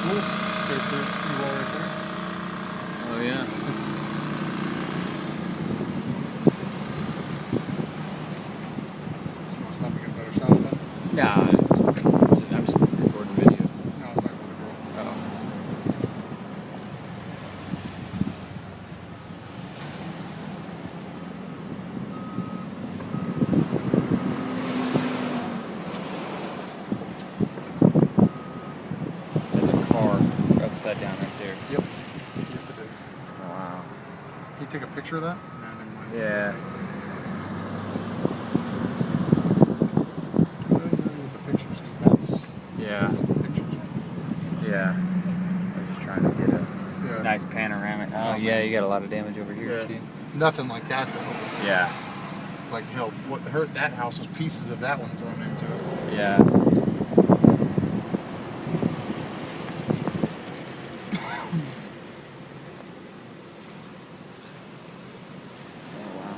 pool scraper you all right there. Oh yeah. You want to stop and get a better shot of that? Nah, I'm just recording video. No, I was talking about the girl. Oh. That's a car upside down right there. Yep. Yes, it is. Wow. Can you take a picture of that? No, never mind. Yeah. With the pictures, because that's Yeah. what the pictures are. Yeah. I was just trying to get a Yeah. nice panoramic. Oh yeah, you got a lot of damage over here Yeah. too. Nothing like that though. Yeah. Like hell, what hurt that house was pieces of that one thrown into it. Yeah. Oh wow.